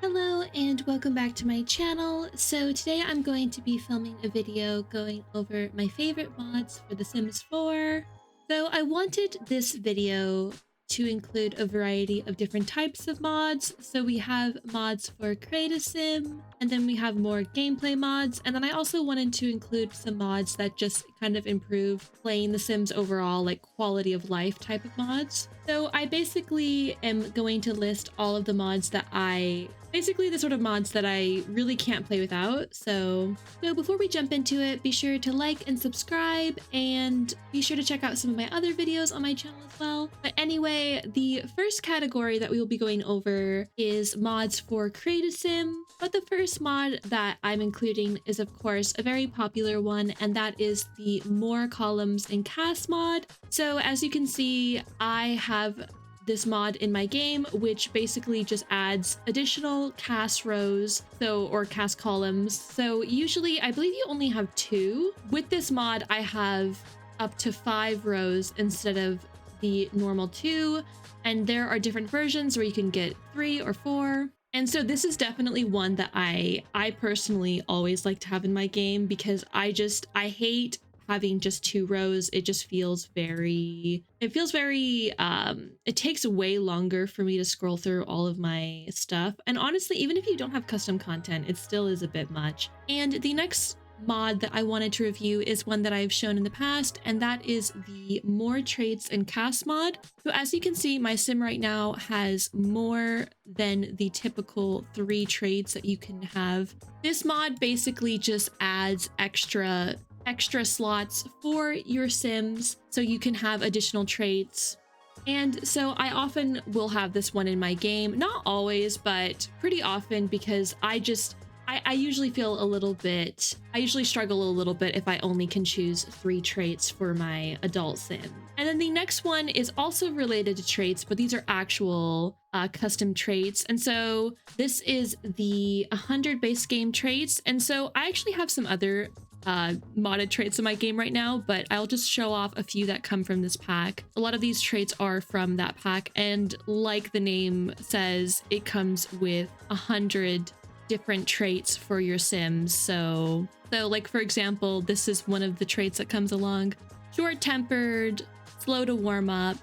Hello and welcome back to my channel. So today I'm going to be filming a video going over my favorite mods for The Sims 4. So I wanted this video to include a variety of different types of mods. So we have mods for Create a Sim, and then we have more gameplay mods. And then I also wanted to include some mods that just kind of improve playing The Sims overall, like quality of life type of mods. So I basically am going to list all of the mods that basically the sort of mods that I really can't play without. So before we jump into it, be sure to like and subscribe, and be sure to check out some of my other videos on my channel as well. But anyway, the first category that we will be going over is mods for Create a Sim. But the first mod that I'm including is of course a very popular one, and that is the More Columns and Cast mod. So as you can see, I have this mod in my game, which basically just adds additional cast rows, or cast columns. So usually I believe you only have 2. With this mod, I have up to 5 rows instead of the normal 2. And there are different versions where you can get 3 or 4. And so this is definitely one that I personally always like to have in my game, because I hate having just 2 rows. It just feels very, it takes way longer for me to scroll through all of my stuff. And honestly, even if you don't have custom content, it still is a bit much. And the next mod that I wanted to review is one that I've shown in the past, and that is the More Traits and Cast mod. So as you can see, my sim right now has more than the typical 3 traits that you can have. This mod basically just adds extra slots for your sims so you can have additional traits. And so I often will have this one in my game, not always, but pretty often, because I usually feel I usually struggle a little bit if I only can choose 3 traits for my adult sim. And then the next one is also related to traits, but these are actual custom traits. And so this is the 100 base game traits. And so I actually have some other modded traits in my game right now, but I'll just show off a few that come from this pack. A lot of these traits are from that pack, and like the name says, it comes with 100 different traits for your sims. So like, for example, this is one of the traits that comes along: short-tempered, slow to warm up.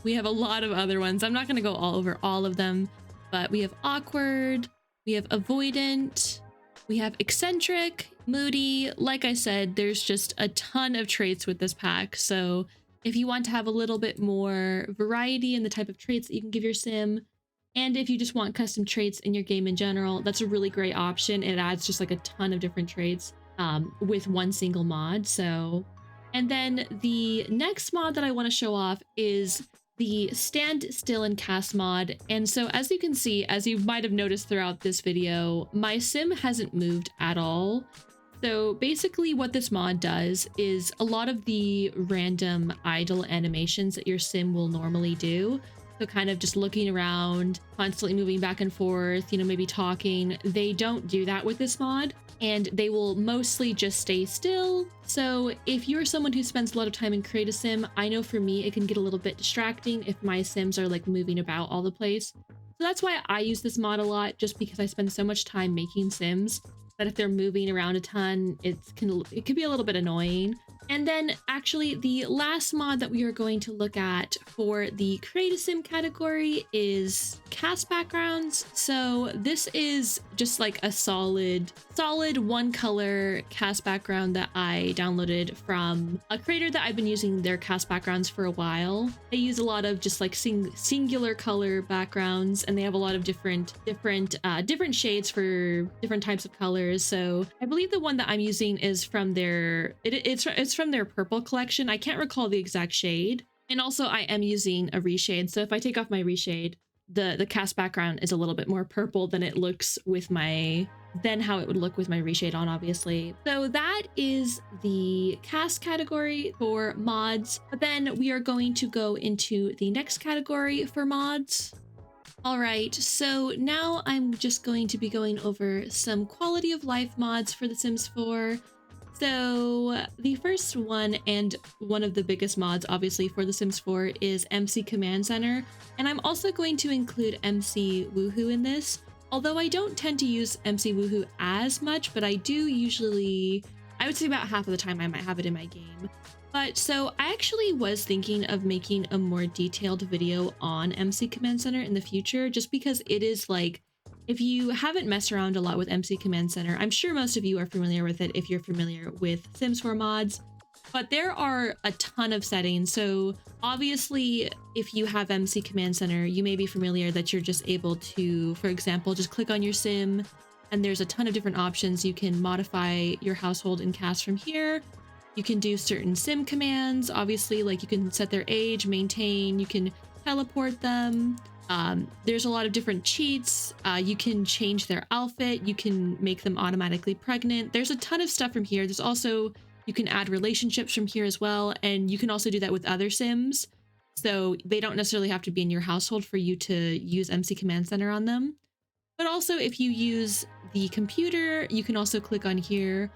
We have a lot of other ones. I'm not going to go all over all of them, but we have awkward, we have avoidant, we have eccentric, moody. Like I said, there's just a ton of traits with this pack. So if you want to have a little bit more variety in the type of traits that you can give your sim, and if you just want custom traits in your game in general, that's a really great option. It adds just like a ton of different traits with one single mod. So, and then the next mod that I want to show off is the Stand Still and Cast mod. And so as you can see, as you might have noticed throughout this video, my sim hasn't moved at all. So basically what this mod does is a lot of the random idle animations that your sim will normally do, so kind of just looking around, constantly moving back and forth, maybe talking, they don't do that with this mod, and they will mostly just stay still. So if you're someone who spends a lot of time in Create a Sim, I know for me it can get a little bit distracting if my sims are like moving about all the place. So that's why I use this mod a lot, just because I spend so much time making sims that if they're moving around a ton, it can be a little bit annoying. And then actually the last mod that we are going to look at for the Create a Sim category is Cast Backgrounds. So this is just like a solid one color cast background that I downloaded from a creator that I've been using their cast backgrounds for a while. They use a lot of just like singular color backgrounds, and they have a lot of different shades for different types of colors. So I believe the one that I'm using is from their it's from their purple collection. I can't recall the exact shade. And also I am using a reshade. So if I take off my reshade, the cast background is a little bit more purple than it looks than how it would look with my reshade on, obviously. So that is the cast category for mods. But then we are going to go into the next category for mods. All right, so now I'm just going to be going over some quality of life mods for The Sims 4. So the first one, and one of the biggest mods obviously for The Sims 4, is MC Command Center. And I'm also going to include MC Woohoo in this. Although I don't tend to use MC Woohoo as much, but I do usually, I would say about half of the time I might have it in my game. But so I actually was thinking of making a more detailed video on MC Command Center in the future, just because it is like, if you haven't messed around a lot with MC Command Center, I'm sure most of you are familiar with it if you're familiar with Sims 4 mods, but there are a ton of settings. So obviously, if you have MC Command Center, you may be familiar that you're just able to, for example, just click on your sim and there's a ton of different options. You can modify your household and cast from here. You can do certain sim commands, obviously, like you can set their age, maintain, you can teleport them. There's a lot of different cheats. You can change their outfit. You can make them automatically pregnant. There's a ton of stuff from here. There's also, you can add relationships from here as well. And you can also do that with other sims. So they don't necessarily have to be in your household for you to use MC Command Center on them. But also if you use the computer, you can also click on here.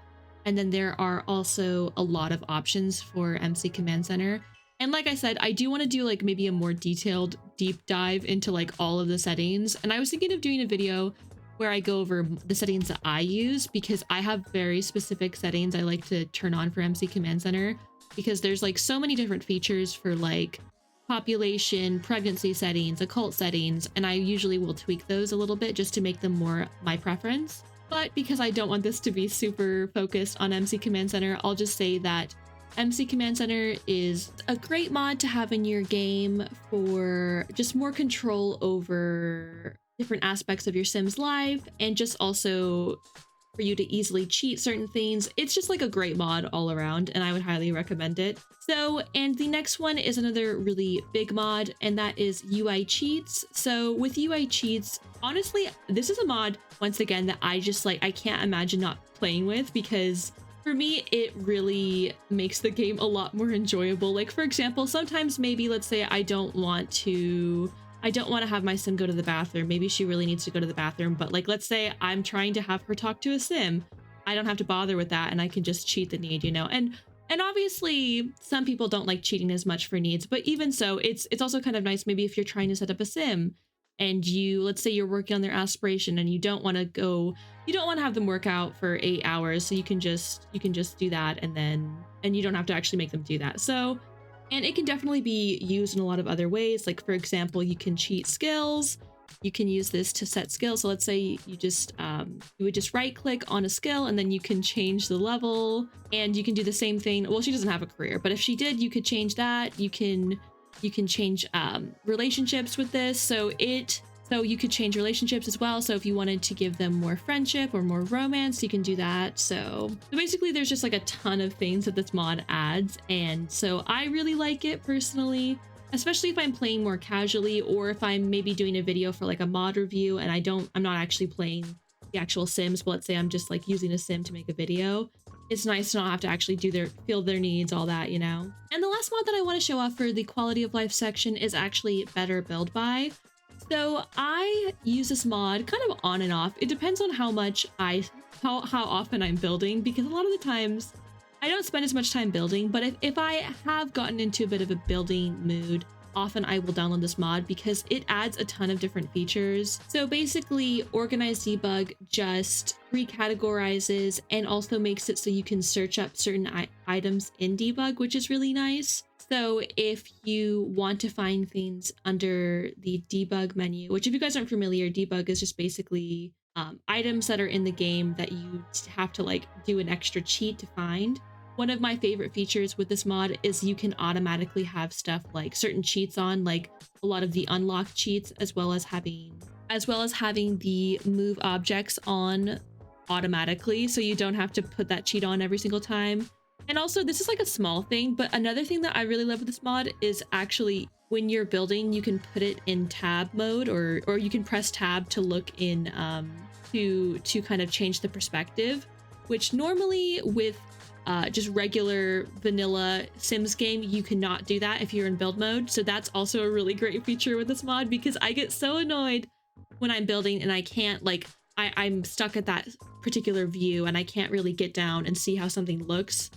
And then there are also a lot of options for MC Command Center. And like I said, I do want to do like maybe a more detailed deep dive into like all of the settings. And I was thinking of doing a video where I go over the settings that I use, because I have very specific settings I like to turn on for MC Command Center, because there's like so many different features for like population, pregnancy settings, occult settings, and I usually will tweak those a little bit just to make them more my preference. But because I don't want this to be super focused on MC Command Center, I'll just say that MC Command Center is a great mod to have in your game for just more control over different aspects of your Sim's life, and just also for you to easily cheat certain things. It's just like a great mod all around, and I would highly recommend it. So, and the next one is another really big mod, and that is UI cheats. So with UI cheats, honestly, this is a mod, once again, that I just like, I can't imagine not playing with, because for me, it really makes the game a lot more enjoyable. Like, for example, sometimes maybe, let's say I don't want to have my sim go to the bathroom. Maybe she really needs to go to the bathroom, but like, let's say I'm trying to have her talk to a sim. I don't have to bother with that, and I can just cheat the need, you know? And obviously some people don't like cheating as much for needs, but even so, it's also kind of nice maybe if you're trying to set up a sim and you, let's say you're working on their aspiration and you don't want to have them work out for 8 hours, so you can just do that, and you don't have to actually make them do that. So, and it can definitely be used in a lot of other ways. Like, for example, you can cheat skills. You can use this to set skills. So let's say you just you would just right click on a skill and then you can change the level, and you can do the same thing. Well, she doesn't have a career, but if she did, you could change that. You can change relationships with this. So you could change relationships as well. So if you wanted to give them more friendship or more romance, you can do that. So basically there's just like a ton of things that this mod adds. And so I really like it personally, especially if I'm playing more casually, or if I'm maybe doing a video for like a mod review and I'm not actually playing the actual Sims, but let's say I'm just like using a sim to make a video. It's nice to not have to actually feel their needs, all that, you know? And the last mod that I want to show off for the quality of life section is actually Better Build By. So I use this mod kind of on and off. It depends on how often I'm building, because a lot of the times I don't spend as much time building, but if I have gotten into a bit of a building mood, often I will download this mod because it adds a ton of different features. So basically, Organized Debug just recategorizes and also makes it so you can search up certain items in debug, which is really nice. So if you want to find things under the debug menu, which if you guys aren't familiar, debug is just basically items that are in the game that you have to like do an extra cheat to find. One of my favorite features with this mod is you can automatically have stuff like certain cheats on, like a lot of the unlock cheats, as well as having the move objects on automatically, so you don't have to put that cheat on every single time. And also, this is like a small thing, but another thing that I really love with this mod is actually when you're building, you can put it in tab mode, or you can press tab to look in to kind of change the perspective, which normally with just regular vanilla Sims game, you cannot do that if you're in build mode. So that's also a really great feature with this mod, because I get so annoyed when I'm building and I can't like, I'm stuck at that particular view and I can't really get down and see how something looks.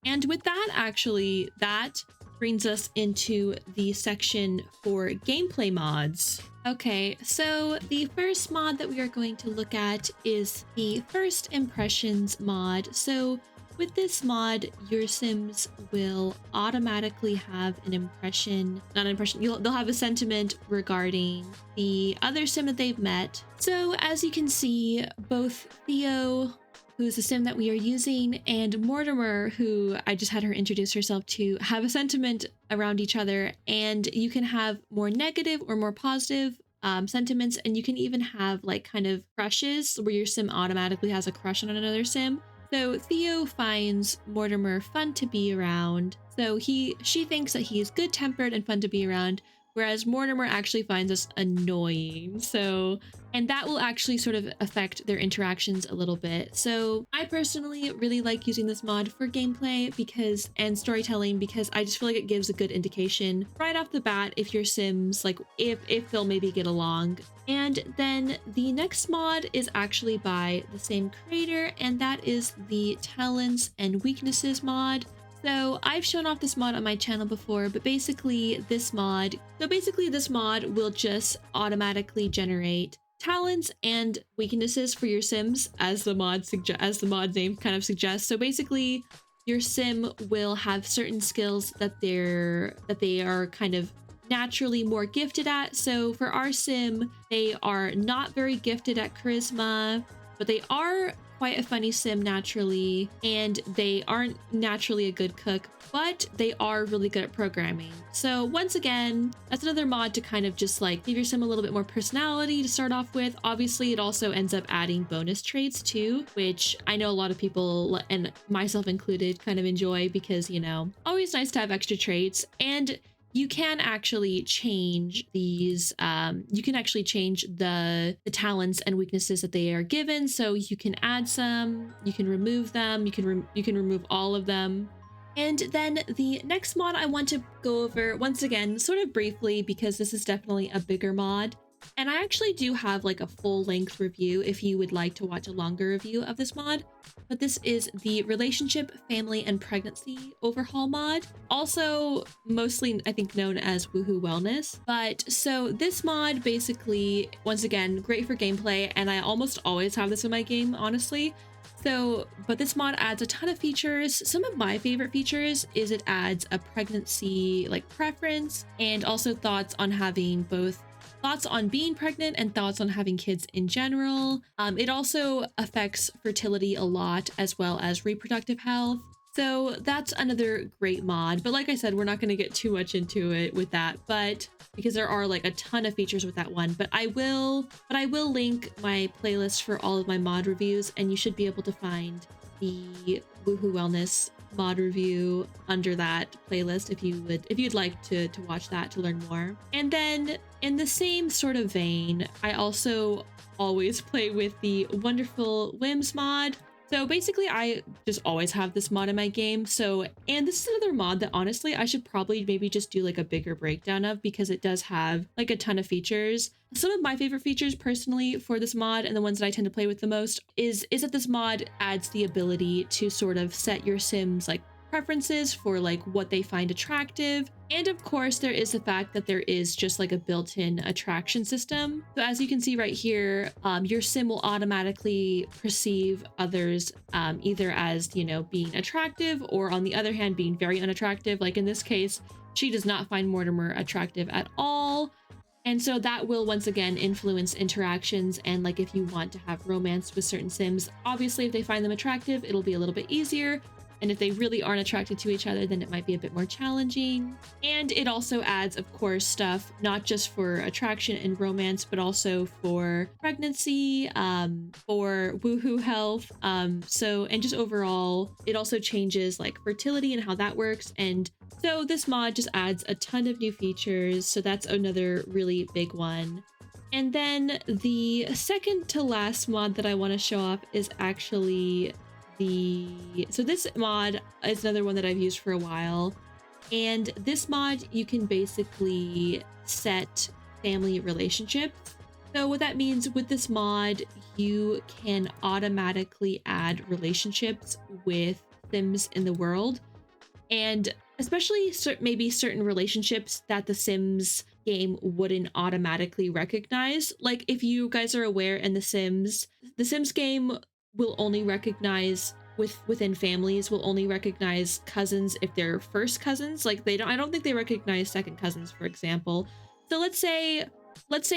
And with that, actually, that brings us into the section for gameplay mods. Okay, so the first mod that we are going to look at is the First Impressions mod. So with this mod, your Sims will automatically have an impression, not an impression, they'll have a sentiment regarding the other Sim that they've met. So as you can see, both Theo, who is the Sim that we are using, and Mortimer, who I just had her introduce herself to, have a sentiment around each other, and you can have more negative or more positive sentiments, and you can even have like kind of crushes where your Sim automatically has a crush on another Sim. So Theo finds Mortimer fun to be around. So she thinks that he is good-tempered and fun to be around, whereas Mortimer actually finds us annoying. So, and that will actually sort of affect their interactions a little bit. So I personally really like using this mod for gameplay and storytelling, because I just feel like it gives a good indication right off the bat if your Sims, like if they'll maybe get along. And then the next mod is actually by the same creator, and that is the Talents and Weaknesses mod. So I've shown off this mod on my channel before, but basically this mod will just automatically generate talents and weaknesses for your Sims, as the mod name kind of suggests. So basically your Sim will have certain skills that they are kind of naturally more gifted at. So for our Sim, they are not very gifted at charisma, but they are quite a funny Sim naturally, and they aren't naturally a good cook, but they are really good at programming. So once again, that's another mod to kind of just like give your Sim a little bit more personality to start off with. Obviously, it also ends up adding bonus traits too, which I know a lot of people, and myself included, kind of enjoy, because, you know, always nice to have extra traits. And you can actually change these, you can actually change the talents and weaknesses that they are given. So you can add some, you can remove them, you can remove all of them. And then the next mod I want to go over, once again, sort of briefly, because this is definitely a bigger mod. And I actually do have like a full length review if you would like to watch a longer review of this mod. But this is the Relationship, Family, and Pregnancy Overhaul mod. Also mostly, I think, known as Woohoo Wellness. But so this mod basically, once again, great for gameplay. And I almost always have this in my game, honestly. So, but this mod adds a ton of features. Some of my favorite features is it adds a pregnancy like preference, and also thoughts on being pregnant and thoughts on having kids in general. It also affects fertility a lot, as well as reproductive health. So that's another great mod. But like I said, we're not going to get too much into it with that, but because there are like a ton of features with that one. But I will link my playlist for all of my mod reviews, and you should be able to find the Woohoo Wellness mod review under that playlist if you'd like to watch that to learn more. And then in the same sort of vein, I also always play with the Wonderful Whims mod. So basically, I just always have this mod in my game. So, and this is another mod that honestly, I should probably maybe just do like a bigger breakdown of, because it does have like a ton of features. Some of my favorite features personally for this mod, and the ones that I tend to play with the most, is that this mod adds the ability to sort of set your Sims like preferences for like what they find attractive. And of course, there is the fact that there is just like a built-in attraction system. So as you can see right here, your Sim will automatically perceive others either as, you know, being attractive, or on the other hand, being very unattractive. Like in this case, she does not find Mortimer attractive at all. And so that will once again influence interactions, and like if you want to have romance with certain Sims, obviously if they find them attractive, it'll be a little bit easier. And if they really aren't attracted to each other, then it might be a bit more challenging. And it also adds, of course, stuff not just for attraction and romance, but also for pregnancy, for woohoo health. And just overall, it also changes like fertility and how that works. And so this mod just adds a ton of new features. So that's another really big one. And then the second to last mod that I want to show off is actually so this mod is another one that I've used for a while. And this mod, you can basically set family relationships. So what that means with this mod, you can automatically add relationships with Sims in the world. And especially maybe certain relationships that the Sims game wouldn't automatically recognize. Like, if you guys are aware, in the Sims game will only recognize within families, will only recognize cousins if they're first cousins. Like, I don't think they recognize second cousins, for example. So let's say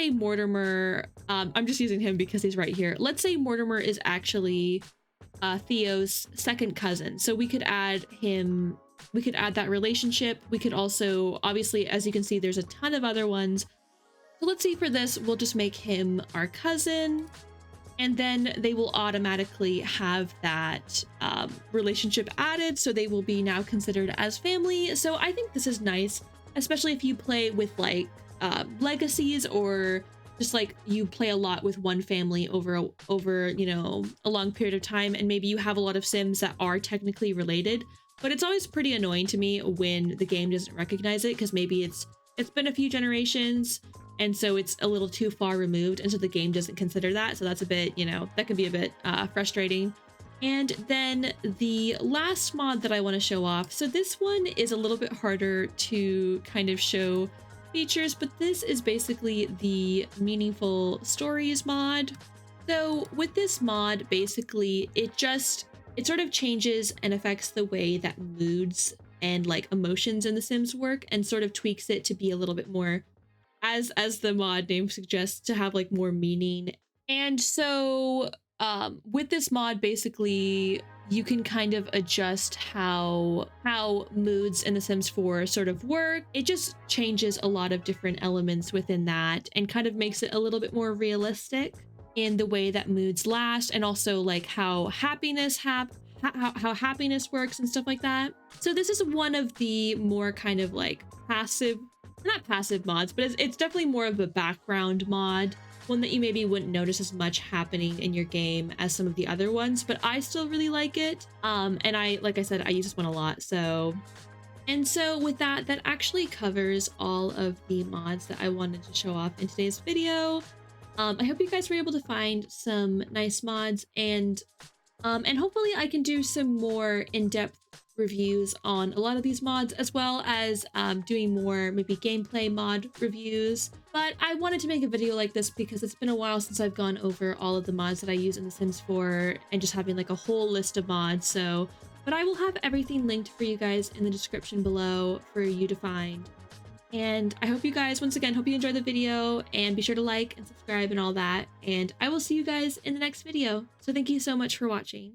Mortimer, I'm just using him because he's right here. Let's say Mortimer is actually Theo's second cousin. So we could add him, we could add that relationship. We could also, obviously, as you can see, there's a ton of other ones. So let's see, for this, we'll just make him our cousin. And then they will automatically have that relationship added. So they will be now considered as family. So I think this is nice, especially if you play with like legacies, or just like you play a lot with one family over, you know, a long period of time, and maybe you have a lot of Sims that are technically related. But it's always pretty annoying to me when the game doesn't recognize it, because maybe it's been a few generations, and so it's a little too far removed, and so the game doesn't consider that. So that's a bit, you know, that can be a bit frustrating. And then the last mod that I want to show off, so this one is a little bit harder to kind of show features, but this is basically the meaningful stories mod. So with this mod, basically it sort of changes and affects the way that moods and like emotions in The Sims work, and sort of tweaks it to be a little bit more, as the mod name suggests, to have like more meaning. And so with this mod, basically you can kind of adjust how moods in The Sims 4 sort of work. It just changes a lot of different elements within that, and kind of makes it a little bit more realistic in the way that moods last, and also like how happiness how happiness works and stuff like that. So this is one of the more kind of like passive, not passive mods, but it's definitely more of a background mod, one that you maybe wouldn't notice as much happening in your game as some of the other ones, but I still really like it. And like I said, I use this one a lot. So with that actually covers all of the mods that I wanted to show off in today's video. I hope you guys were able to find some nice mods, and hopefully I can do some more in-depth reviews on a lot of these mods, as well as doing more maybe gameplay mod reviews. But I wanted to make a video like this because it's been a while since I've gone over all of the mods that I use in The Sims 4, and just having like a whole list of mods. So, but I will have everything linked for you guys in the description below for you to find. And I hope you guys, once again, hope you enjoyed the video, and be sure to like and subscribe and all that. And I will see you guys in the next video. So thank you so much for watching.